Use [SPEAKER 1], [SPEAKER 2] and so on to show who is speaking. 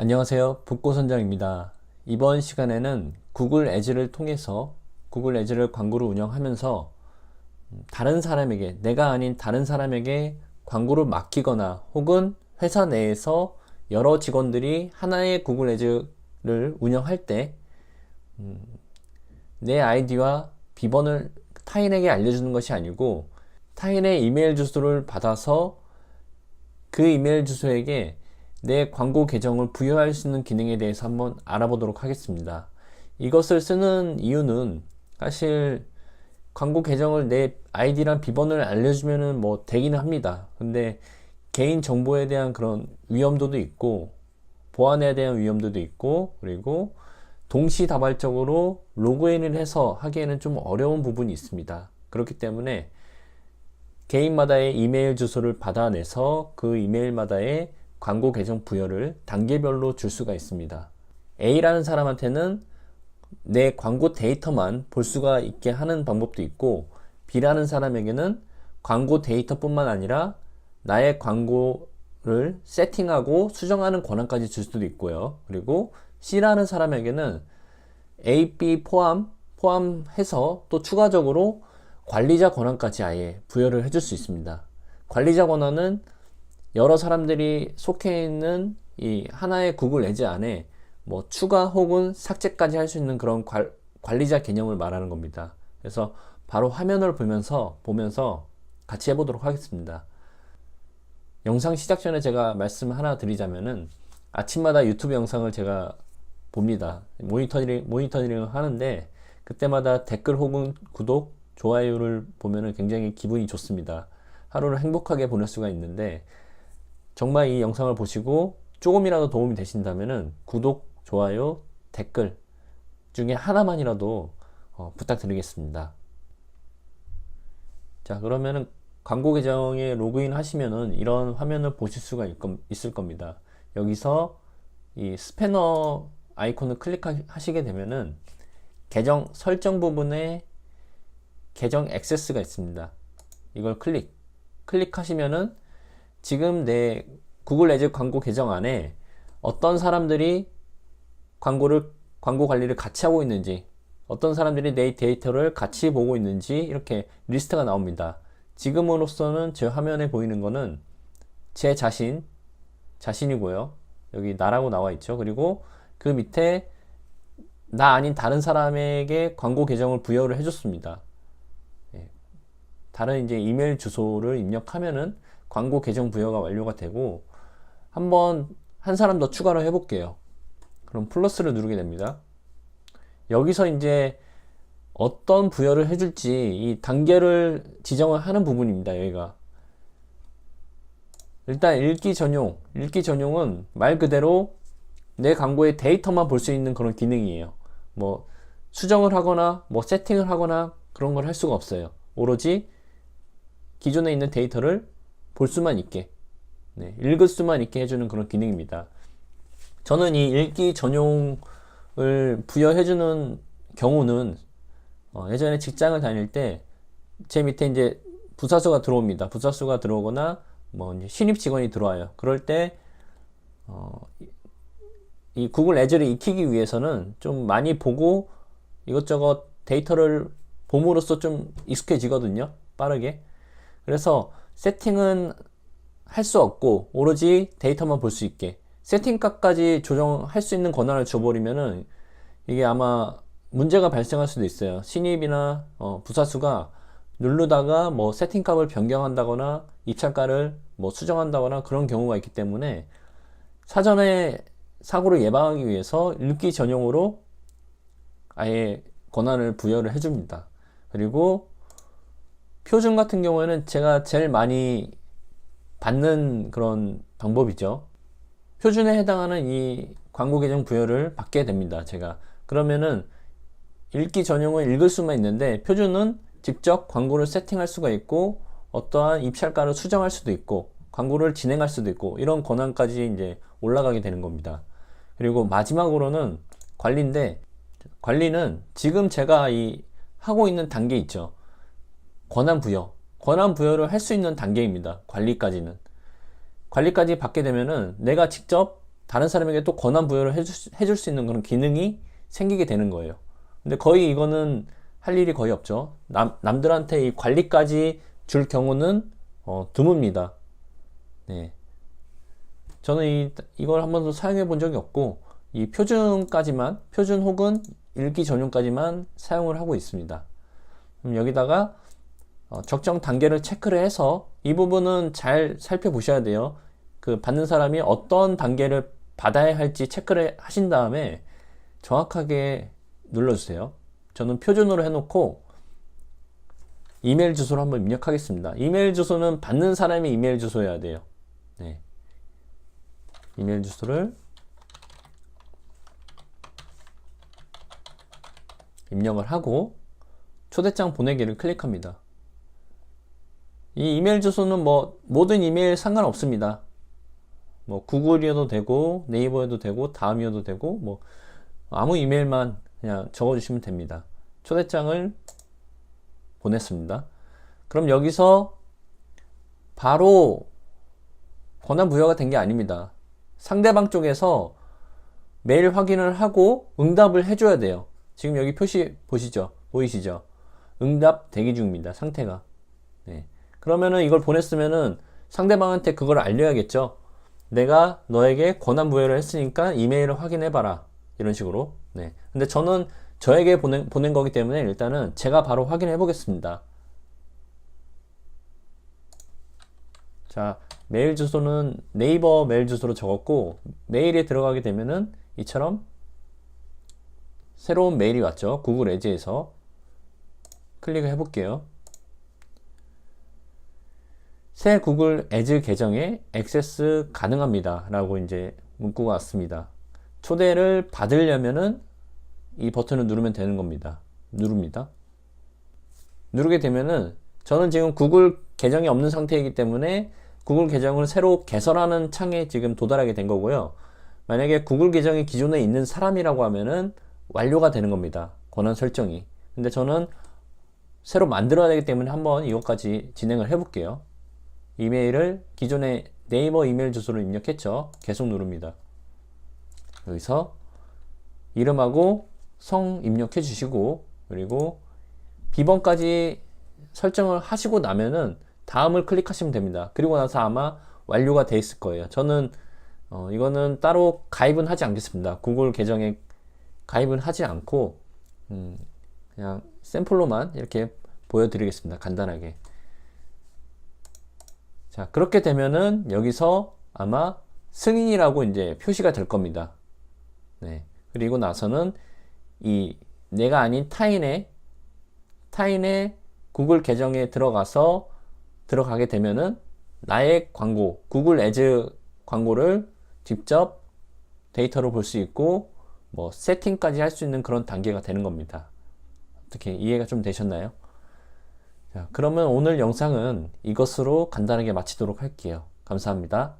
[SPEAKER 1] 안녕하세요. 북고선장입니다. 이번 시간에는 구글 애즈를 통해서 구글 애즈를 광고를 운영하면서 다른 사람에게, 내가 아닌 다른 사람에게 광고를 맡기거나 혹은 회사 내에서 여러 직원들이 하나의 구글 애즈를 운영할 때 내 아이디와 비번을 타인에게 알려주는 것이 아니고 타인의 이메일 주소를 받아서 그 이메일 주소에게 내 광고 계정을 부여할 수 있는 기능에 대해서 한번 알아보도록 하겠습니다. 이것을 쓰는 이유는 사실 광고 계정을 내 아이디랑 비번을 알려주면은 뭐 되기는 합니다. 근데 개인 정보에 대한 그런 위험도도 있고 보안에 대한 위험도도 있고 그리고 동시다발적으로 로그인을 해서 하기에는 좀 어려운 부분이 있습니다. 그렇기 때문에 개인마다의 이메일 주소를 받아내서 그 이메일마다의 광고 계정 부여를 단계별로 줄 수가 있습니다. A라는 사람한테는 내 광고 데이터만 볼 수가 있게 하는 방법도 있고 B라는 사람에게는 광고 데이터뿐만 아니라 나의 광고를 세팅하고 수정하는 권한까지 줄 수도 있고요. 그리고 C라는 사람에게는 A, B 포함해서 또 추가적으로 관리자 권한까지 아예 부여를 해줄 수 있습니다. 관리자 권한은 여러 사람들이 속해 있는 이 하나의 구글 애즈 안에 뭐 추가 혹은 삭제까지 할 수 있는 그런 관리자 개념을 말하는 겁니다. 그래서 바로 화면을 보면서 같이 해보도록 하겠습니다. 영상 시작 전에 제가 말씀 하나 드리자면은 아침마다 유튜브 영상을 제가 봅니다. 모니터링을 하는데 그때마다 댓글 혹은 구독, 좋아요를 보면은 굉장히 기분이 좋습니다. 하루를 행복하게 보낼 수가 있는데 정말 이 영상을 보시고 조금이라도 도움이 되신다면은 구독, 좋아요, 댓글 중에 하나만이라도 부탁드리겠습니다. 자, 그러면은 광고 계정에 로그인 하시면은 이런 화면을 보실 수가 있을 겁니다. 여기서 이 스패너 아이콘을 클릭하시게 되면은 계정 설정 부분에 계정 액세스가 있습니다. 이걸 클릭하시면은 지금 내 구글 애즈 광고 계정 안에 어떤 사람들이 광고 관리를 같이 하고 있는지, 어떤 사람들이 내 데이터를 같이 보고 있는지 이렇게 리스트가 나옵니다. 지금으로서는 제 화면에 보이는 거는 제 자신이고요. 여기 나라고 나와 있죠. 그리고 그 밑에 나 아닌 다른 사람에게 광고 계정을 부여를 해줬습니다. 다른 이제 이메일 주소를 입력하면은 광고 계정 부여가 완료가 되고 한 사람 더 추가로 해볼게요. 그럼 플러스를 누르게 됩니다. 여기서 이제 어떤 부여를 해줄지 이 단계를 지정을 하는 부분입니다. 여기가 일단 읽기 전용은 말 그대로 내 광고의 데이터만 볼 수 있는 그런 기능이에요. 뭐 수정을 하거나 뭐 세팅을 하거나 그런 걸 할 수가 없어요. 오로지 기존에 있는 데이터를 볼 수만 있게, 읽을 수만 있게 해주는 그런 기능입니다. 저는 이 읽기 전용을 부여해주는 경우는 예전에 직장을 다닐 때 제 밑에 이제 부사수가 들어옵니다. 부사수가 들어오거나 뭐 이제 신입 직원이 들어와요. 그럴 때 이 구글 애즈를 익히기 위해서는 좀 많이 보고 이것저것 데이터를 봄으로써 좀 익숙해지거든요. 빠르게. 그래서 세팅은 할 수 없고 오로지 데이터만 볼 수 있게 세팅값까지 조정할 수 있는 권한을 줘버리면은 이게 아마 문제가 발생할 수도 있어요. 신입이나 부사수가 누르다가 뭐 세팅값을 변경한다거나 입찰가를 뭐 수정한다거나 그런 경우가 있기 때문에 사전에 사고를 예방하기 위해서 읽기 전용으로 아예 권한을 부여를 해줍니다. 그리고 표준 같은 경우에는 제가 제일 많이 받는 그런 방법이죠. 표준에 해당하는 이 광고 계정 부여를 받게 됩니다. 제가 그러면은 읽기 전용은 읽을 수만 있는데 표준은 직접 광고를 세팅할 수가 있고 어떠한 입찰가를 수정할 수도 있고 광고를 진행할 수도 있고 이런 권한까지 이제 올라가게 되는 겁니다. 그리고 마지막으로는 관리인데 관리는 지금 제가 하고 있는 단계 있죠. 권한 부여를 할 수 있는 단계입니다. 관리까지 받게 되면은 내가 직접 다른 사람에게 또 권한 부여를 해줄 수 있는 그런 기능이 생기게 되는 거예요. 근데 거의 이거는 할 일이 거의 없죠. 남들한테 이 관리까지 줄 경우는 드뭅니다. 네. 저는 이걸 한 번도 사용해 본 적이 없고, 이 표준 혹은 읽기 전용까지만 사용을 하고 있습니다. 그럼 여기다가 적정 단계를 체크를 해서 이 부분은 잘 살펴보셔야 돼요. 그 받는 사람이 어떤 단계를 받아야 할지 체크를 하신 다음에 정확하게 눌러주세요. 저는 표준으로 해놓고 이메일 주소를 한번 입력하겠습니다. 이메일 주소는 받는 사람이 이메일 주소여야 돼요. 네. 이메일 주소를 입력을 하고 초대장 보내기를 클릭합니다. 이 이메일 주소는 뭐 모든 이메일 상관없습니다. 뭐 구글이어도 되고 네이버여도 되고 다음이어도 되고 뭐 아무 이메일만 그냥 적어주시면 됩니다. 초대장을 보냈습니다. 그럼 여기서 바로 권한 부여가 된 게 아닙니다. 상대방 쪽에서 메일 확인을 하고 응답을 해줘야 돼요. 지금 여기 표시 보이시죠? 응답 대기 중입니다. 상태가. 네. 그러면은 이걸 보냈으면은 상대방한테 그걸 알려야겠죠. 내가 너에게 권한 부여를 했으니까 이메일을 확인해봐라. 이런 식으로. 네. 근데 저는 저에게 보낸 거기 때문에 일단은 제가 바로 확인해 보겠습니다. 자, 메일 주소는 네이버 메일 주소로 적었고, 메일에 들어가게 되면은 이처럼 새로운 메일이 왔죠. 구글 에즈에서. 클릭을 해볼게요. 새 구글 에즈 계정에 액세스 가능합니다. 라고 이제 문구가 왔습니다. 초대를 받으려면은 이 버튼을 누르면 되는 겁니다. 누릅니다. 누르게 되면은 저는 지금 구글 계정이 없는 상태이기 때문에 구글 계정을 새로 개설하는 창에 지금 도달하게 된 거고요. 만약에 구글 계정이 기존에 있는 사람이라고 하면은 완료가 되는 겁니다. 권한 설정이. 근데 저는 새로 만들어야 되기 때문에 한번 이것까지 진행을 해볼게요. 이메일을 기존에 네이버 이메일 주소를 입력했죠. 계속 누릅니다. 여기서 이름하고 성 입력해 주시고, 그리고 비번까지 설정을 하시고 나면은 다음을 클릭하시면 됩니다. 그리고 나서 아마 완료가 돼 있을 거예요. 저는 이거는 따로 가입은 하지 않겠습니다. 구글 계정에 가입은 하지 않고 그냥 샘플로만 이렇게 보여드리겠습니다. 간단하게. 자, 그렇게 되면은 여기서 아마 승인이라고 이제 표시가 될 겁니다. 네. 그리고 나서는 이 내가 아닌 타인의 구글 계정에 들어가게 되면은 나의 광고, 구글 애즈 광고를 직접 데이터로 볼 수 있고 뭐 세팅까지 할 수 있는 그런 단계가 되는 겁니다. 어떻게 이해가 좀 되셨나요? 자, 그러면 오늘 영상은 이것으로 간단하게 마치도록 할게요. 감사합니다.